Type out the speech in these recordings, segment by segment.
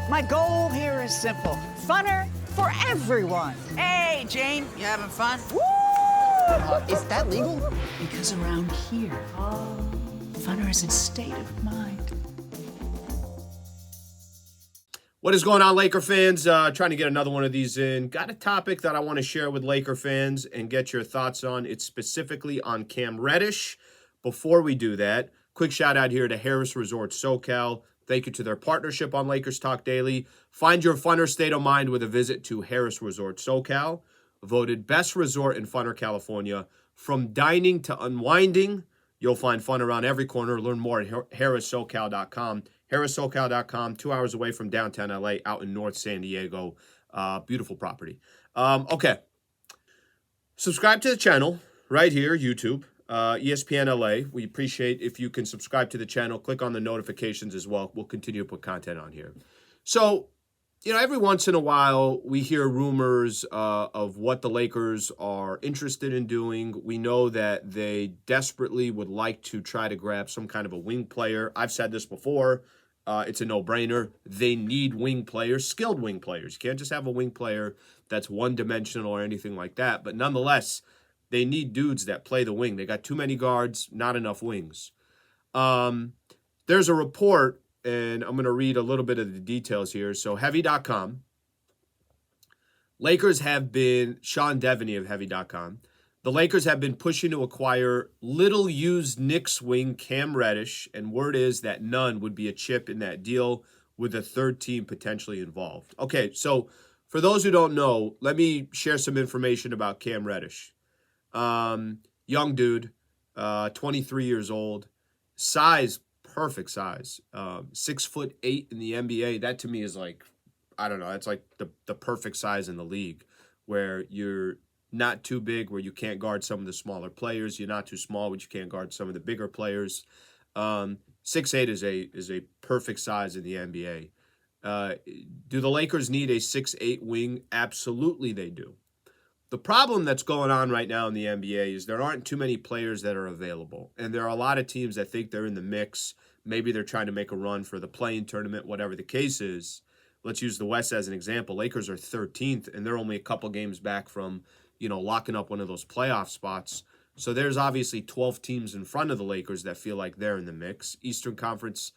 My goal here is simple. Funner for everyone. Hey, Jane, you having fun? Woo! Is that legal? Because around here, funner is a state of mind. What is going on, Laker fans? Trying to get another one of these in. Got a topic that I want to share with Laker fans and get your thoughts on. It's specifically on Cam Reddish. Before we do that, quick shout out here to Harris Resort SoCal. Thank you to their partnership on Lakers Talk Daily. Find your funner state of mind with a visit to Harris Resort SoCal. Voted best resort in Funner, California. From dining to unwinding, you'll find fun around every corner. Learn more at harrissocal.com. harrissocal.com, 2 hours away from downtown LA, out in North San Diego. Beautiful property. Okay. Subscribe to the channel right here, YouTube, ESPN LA. We appreciate if you can subscribe to the channel. Click on the notifications as well. We'll continue to put content on here. So, every once in a while, we hear rumors of what the Lakers are interested in doing. We know that they desperately would like to try to grab some kind of a wing player. I've said this before. It's a no-brainer. They need wing players, skilled wing players. You can't just have a wing player that's one-dimensional or anything like that. But nonetheless, they need dudes that play the wing. They got too many guards, not enough wings. There's a report, and I'm going to read a little bit of the details here. So Heavy.com. Lakers have been, Sean Devaney of Heavy.com. The Lakers have been pushing to acquire little-used Knicks wing Cam Reddish, and word is that Nunn would be a chip in that deal with a third team potentially involved. Okay, so for those who don't know, let me share some information about Cam Reddish. Young dude, 23 years old, size, perfect size, 6'8" in the NBA. That to me is like, I don't know, that's like the perfect size in the league, where you're not too big where you can't guard some of the smaller players. You're not too small but you can't guard some of the bigger players. 6'8" is a perfect size in the NBA. Do the Lakers need a 6'8" wing? Absolutely they do. The problem that's going on right now in the NBA is there aren't too many players that are available. And there are a lot of teams that think they're in the mix. Maybe they're trying to make a run for the play-in tournament, whatever the case is. Let's use the West as an example. Lakers are 13th, and they're only a couple games back from, locking up one of those playoff spots. So there's obviously 12 teams in front of the Lakers that feel like they're in the mix. Eastern Conference,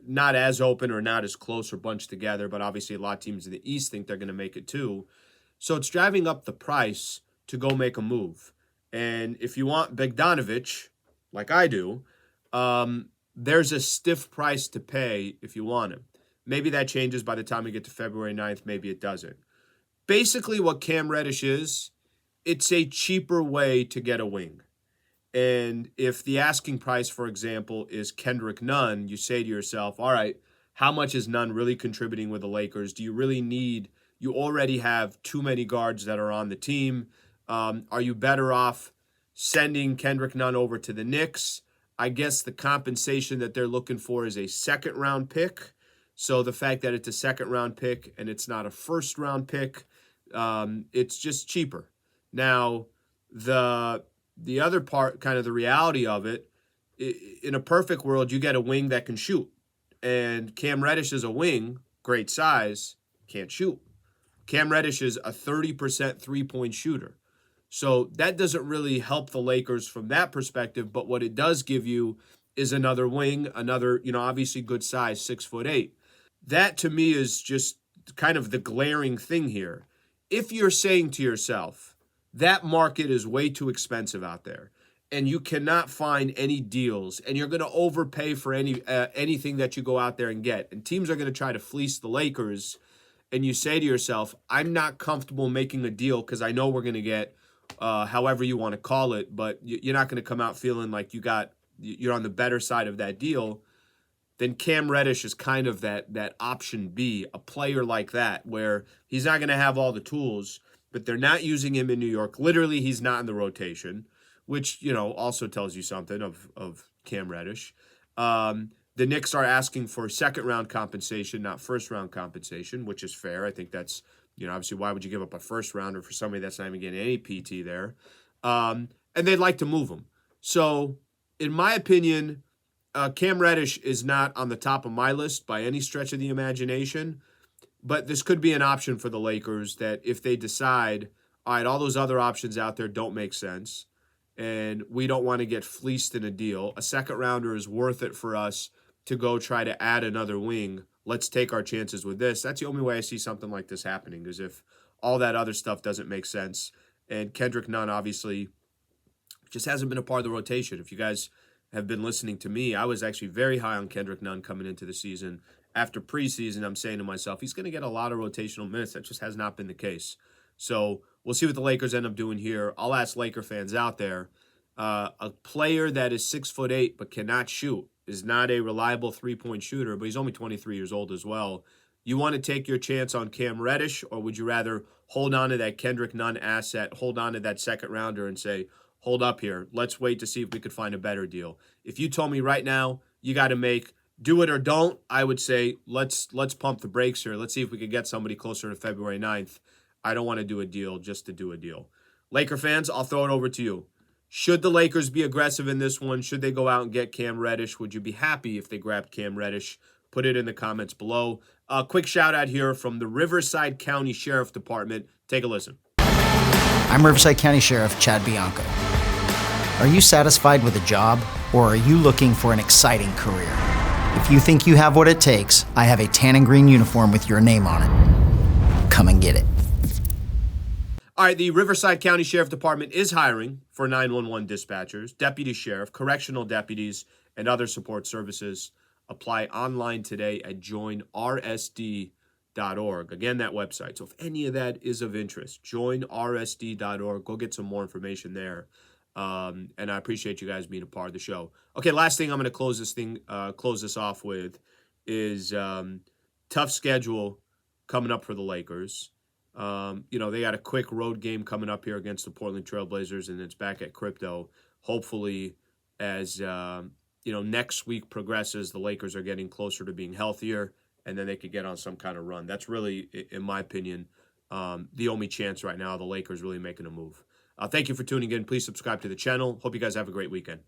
not as open or not as close or bunched together, but obviously a lot of teams in the East think they're going to make it too. So it's driving up the price to go make a move. And if you want Bogdanovic, like I do, there's a stiff price to pay if you want him. Maybe that changes by the time we get to February 9th. Maybe it doesn't. Basically what Cam Reddish is, it's a cheaper way to get a wing. And if the asking price, for example, is Kendrick Nunn, you say to yourself, all right, how much is Nunn really contributing with the Lakers? Do you really need... You already have too many guards that are on the team. Are you better off sending Kendrick Nunn over to the Knicks? I guess the compensation that they're looking for is a second-round pick. So the fact that it's a second-round pick and it's not a first-round pick, it's just cheaper. Now, the other part, kind of the reality of it, in a perfect world, you get a wing that can shoot. And Cam Reddish is a wing, great size, can't shoot. Cam Reddish is a 30% three-point shooter. So that doesn't really help the Lakers from that perspective, but what it does give you is another wing, another, obviously good size, 6'8". That to me is just kind of the glaring thing here. If you're saying to yourself, that market is way too expensive out there, and you cannot find any deals, and you're going to overpay for anything that you go out there and get, and teams are going to try to fleece the Lakers, and you say to yourself, I'm not comfortable making a deal because I know we're going to get however you want to call it, but you're not going to come out feeling like you're on the better side of that deal, then Cam Reddish is kind of that option B, a player like that, where he's not going to have all the tools, but they're not using him in New York. Literally, he's not in the rotation, which, also tells you something of Cam Reddish. The Knicks are asking for second-round compensation, not first-round compensation, which is fair. I think that's, obviously, why would you give up a first-rounder for somebody that's not even getting any PT there? And they'd like to move him. So, in my opinion, Cam Reddish is not on the top of my list by any stretch of the imagination, but this could be an option for the Lakers that if they decide, all right, all those other options out there don't make sense, and we don't want to get fleeced in a deal, a second rounder is worth it for us to go try to add another wing. Let's take our chances with this. That's the only way I see something like this happening, is if all that other stuff doesn't make sense. And Kendrick Nunn obviously just hasn't been a part of the rotation. If you guys have been listening to me, I was actually very high on Kendrick Nunn coming into the season. After preseason, I'm saying to myself, he's going to get a lot of rotational minutes. That just has not been the case. So we'll see what the Lakers end up doing here. I'll ask Laker fans out there, a player that is 6'8" but cannot shoot, is not a reliable three-point shooter, but he's only 23 years old as well. You want to take your chance on Cam Reddish, or would you rather hold on to that Kendrick Nunn asset, hold on to that second rounder and say, hold up here, let's wait to see if we could find a better deal? If you told me right now you got to make do it or don't, I would say let's pump the brakes here. Let's see if we could get somebody closer to February 9th. I don't want to do a deal just to do a deal. Laker fans, I'll throw it over to you. Should the Lakers be aggressive in this one? Should they go out and get Cam Reddish? Would you be happy if they grabbed Cam Reddish? Put it in the comments below. A quick shout out here from the Riverside County Sheriff Department. Take a listen. I'm Riverside County Sheriff Chad Bianco. Are you satisfied with a job, or are you looking for an exciting career? If you think you have what it takes, I have a tan and green uniform with your name on it. Come and get it. All right, the Riverside County Sheriff Department is hiring for 911 dispatchers, deputy sheriff, correctional deputies, and other support services. Apply online today at joinrsd.org. Again, that website. So if any of that is of interest, joinrsd.org. Go get some more information there. And I appreciate you guys being a part of the show. Okay, last thing I'm going to close this off with is tough schedule coming up for the Lakers. They got a quick road game coming up here against the Portland Trailblazers, and it's back at Crypto. Hopefully, as next week progresses, the Lakers are getting closer to being healthier, and then they could get on some kind of run. That's really, in my opinion, the only chance right now the Lakers really making a move. Thank you for tuning in. Please subscribe to the channel. Hope you guys have a great weekend.